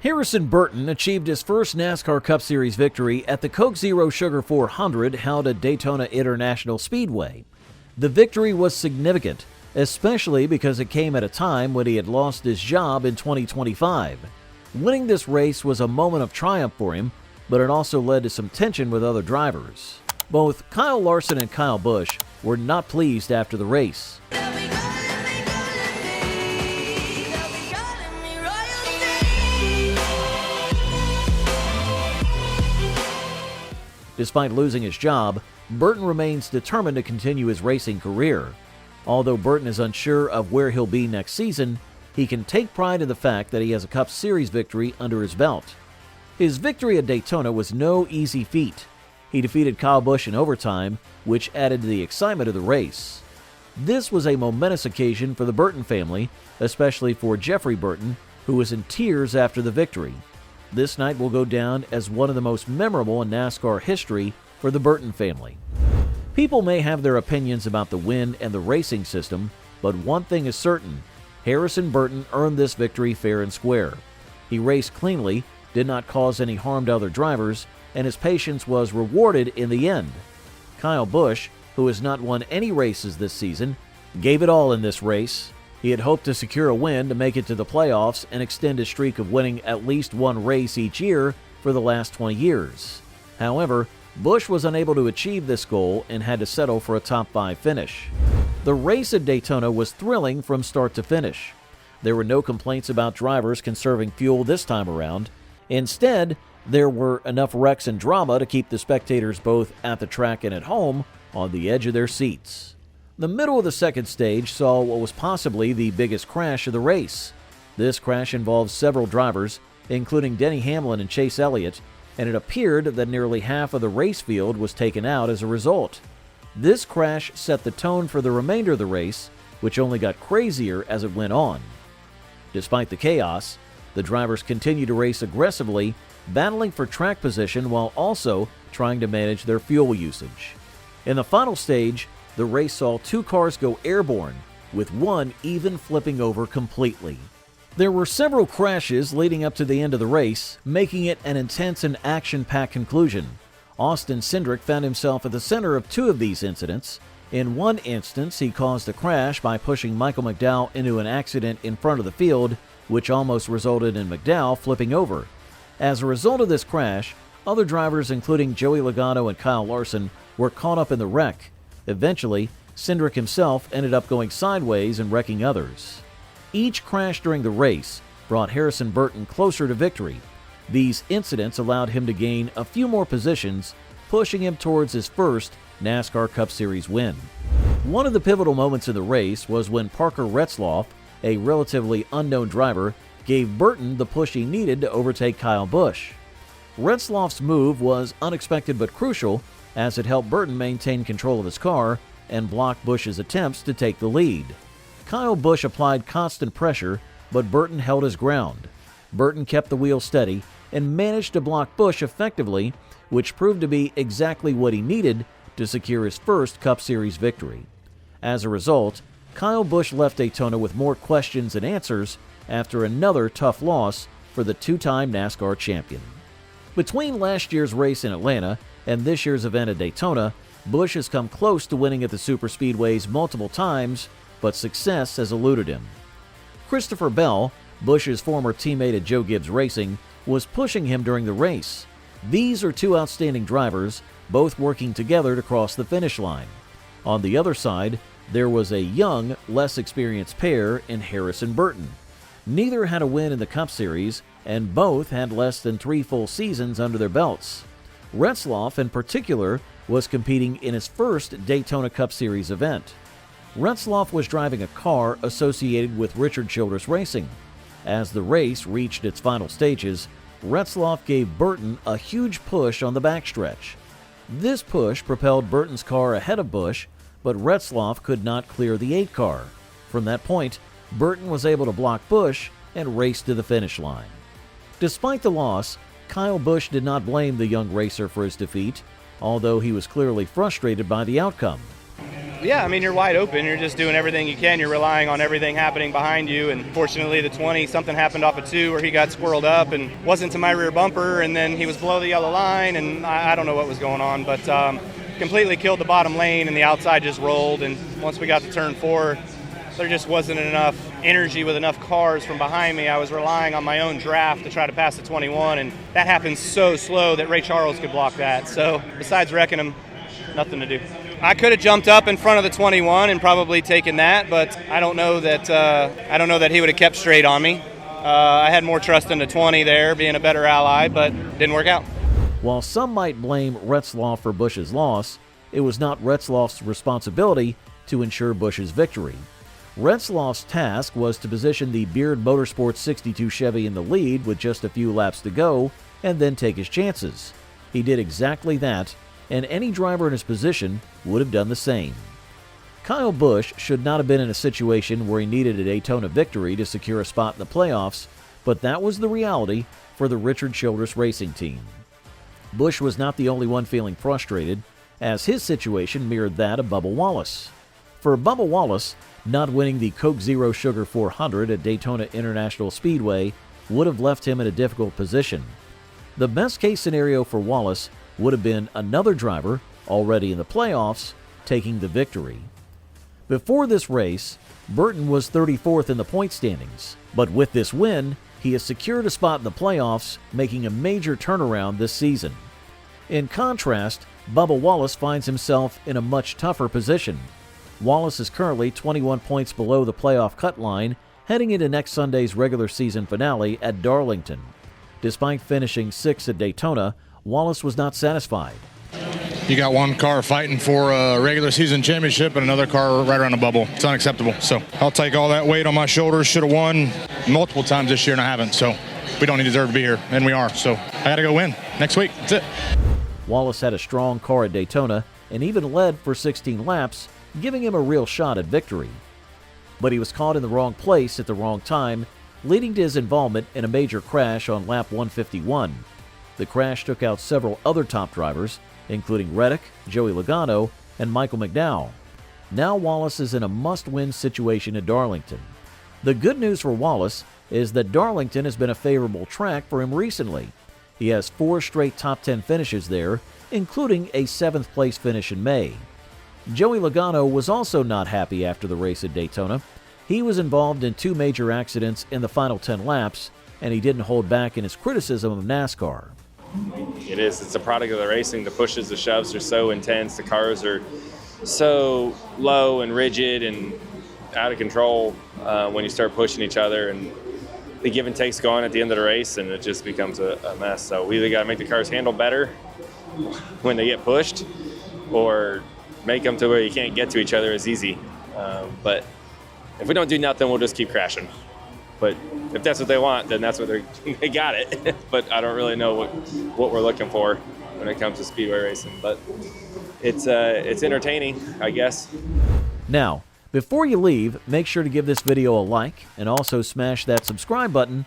Harrison Burton achieved his first NASCAR Cup Series victory at the Coke Zero Sugar 400 held at Daytona International Speedway. The victory was significant, especially because it came at a time when he had lost his job in 2025. Winning this race was a moment of triumph for him, but it also led to some tension with other drivers. Both Kyle Larson and Kyle Busch were not pleased after the race. Despite losing his job, Burton remains determined to continue his racing career. Although Burton is unsure of where he'll be next season, he can take pride in the fact that he has a Cup Series victory under his belt. His victory at Daytona was no easy feat. He defeated Kyle Busch in overtime, which added to the excitement of the race. This was a momentous occasion for the Burton family, especially for Jeffrey Burton, who was in tears after the victory. This night will go down as one of the most memorable in NASCAR history for the Burton family. People may have their opinions about the win and the racing system, but one thing is certain: Harrison Burton earned this victory fair and square. He raced cleanly, did not cause any harm to other drivers, and his patience was rewarded in the end. Kyle Busch, who has not won any races this season, gave it all in this race. He had hoped to secure a win to make it to the playoffs and extend his streak of winning at least one race each year for the last 20 years. However, Busch was unable to achieve this goal and had to settle for a top 5 finish. The race at Daytona was thrilling from start to finish. There were no complaints about drivers conserving fuel this time around. Instead, there were enough wrecks and drama to keep the spectators both at the track and at home on the edge of their seats. The middle of the second stage saw what was possibly the biggest crash of the race. This crash involved several drivers, including Denny Hamlin and Chase Elliott, and it appeared that nearly half of the race field was taken out as a result. This crash set the tone for the remainder of the race, which only got crazier as it went on. Despite the chaos, the drivers continued to race aggressively, battling for track position while also trying to manage their fuel usage. In the final stage, the race saw 2 cars go airborne, with one even flipping over completely. There were several crashes leading up to the end of the race, making it an intense and action-packed conclusion. Austin Cindric found himself at the center of 2 of these incidents. In one instance, he caused a crash by pushing Michael McDowell into an accident in front of the field, which almost resulted in McDowell flipping over. As a result of this crash, other drivers including Joey Logano and Kyle Larson were caught up in the wreck. Eventually, Cindric himself ended up going sideways and wrecking others. Each crash during the race brought Harrison Burton closer to victory. These incidents allowed him to gain a few more positions, pushing him towards his first NASCAR Cup Series win. One of the pivotal moments in the race was when Parker Retzlaff, a relatively unknown driver, gave Burton the push he needed to overtake Kyle Busch. Retzlaff's move was unexpected but crucial, as it helped Burton maintain control of his car and block Busch's attempts to take the lead. Kyle Busch applied constant pressure, but Burton held his ground. Burton kept the wheel steady and managed to block Busch effectively, which proved to be exactly what he needed to secure his first Cup Series victory. As a result, Kyle Busch left Daytona with more questions than answers after another tough loss for the 2-time NASCAR champion. Between last year's race in Atlanta and this year's event at Daytona, Busch has come close to winning at the superspeedways multiple times, but success has eluded him. Christopher Bell, Busch's former teammate at Joe Gibbs Racing, was pushing him during the race. These are 2 outstanding drivers, both working together to cross the finish line. On the other side, there was a young, less experienced pair in Harris and Burton. Neither had a win in the Cup Series, and both had less than 3 full seasons under their belts. Retzlaff, in particular, was competing in his first Daytona Cup Series event. Retzlaff was driving a car associated with Richard Childress Racing. As the race reached its final stages, Retzlaff gave Burton a huge push on the backstretch. This push propelled Burton's car ahead of Busch, but Retzlaff could not clear the 8 car. From that point, Burton was able to block Busch and race to the finish line. Despite the loss, Kyle Busch did not blame the young racer for his defeat, although he was clearly frustrated by the outcome. Yeah, I mean, you're wide open. You're just doing everything you can. You're relying on everything happening behind you. And fortunately, the 20, something happened off of 2 where he got squirreled up and wasn't to my rear bumper. And then he was below the yellow line. And I don't know what was going on, but completely killed the bottom lane and the outside just rolled. And once we got to turn 4, there just wasn't enough energy with enough cars from behind me. I was relying on my own draft to try to pass the 21. And that happened so slow that Ray Charles could block that. So besides wrecking him, nothing to do. I could have jumped up in front of the 21 and probably taken that, but I don't know that he would have kept straight on me. I had more trust in the 20 there, being a better ally, but didn't work out. While some might blame Retzlaff for Busch's loss, it was not Retzlaff's responsibility to ensure Busch's victory. Retzlaff's task was to position the Beard Motorsports 62 Chevy in the lead with just a few laps to go and then take his chances. He did exactly that, and any driver in his position would have done the same. Kyle Busch should not have been in a situation where he needed a Daytona victory to secure a spot in the playoffs, but that was the reality for the Richard Childress racing team. Busch was not the only one feeling frustrated, as his situation mirrored that of Bubba Wallace. For Bubba Wallace, not winning the Coke Zero Sugar 400 at Daytona International Speedway would have left him in a difficult position. The best-case scenario for Wallace would have been another driver, already in the playoffs, taking the victory. Before this race, Burton was 34th in the point standings, but with this win, he has secured a spot in the playoffs, making a major turnaround this season. In contrast, Bubba Wallace finds himself in a much tougher position. Wallace is currently 21 points below the playoff cut line, heading into next Sunday's regular season finale at Darlington. Despite finishing 6th at Daytona, Wallace was not satisfied. You got one car fighting for a regular season championship and another car right around the bubble. It's unacceptable. So I'll take all that weight on my shoulders. Should have won multiple times this year and I haven't. So we don't deserve to be here, and we are. So I got to go win next week. That's it. Wallace had a strong car at Daytona and even led for 16 laps, giving him a real shot at victory. But he was caught in the wrong place at the wrong time, leading to his involvement in a major crash on lap 151. The crash took out several other top drivers, including Reddick, Joey Logano, and Michael McDowell. Now Wallace is in a must-win situation at Darlington. The good news for Wallace is that Darlington has been a favorable track for him recently. He has 4 straight top 10 finishes there, including a 7th place finish in May. Joey Logano was also not happy after the race at Daytona. He was involved in 2 major accidents in the final 10 laps, and he didn't hold back in his criticism of NASCAR. It's a product of the racing. The pushes, the shoves are so intense. The cars are so low and rigid and out of control when you start pushing each other, and the give and take's gone at the end of the race, and it just becomes a mess. So we either got to make the cars handle better when they get pushed, or make them to where you can't get to each other as easy. But if we don't do nothing, we'll just keep crashing. But if that's what they want, then that's what they got it. But I don't really know what we're looking for when it comes to speedway racing. But it's entertaining, I guess. Now, before you leave, make sure to give this video a like and also smash that subscribe button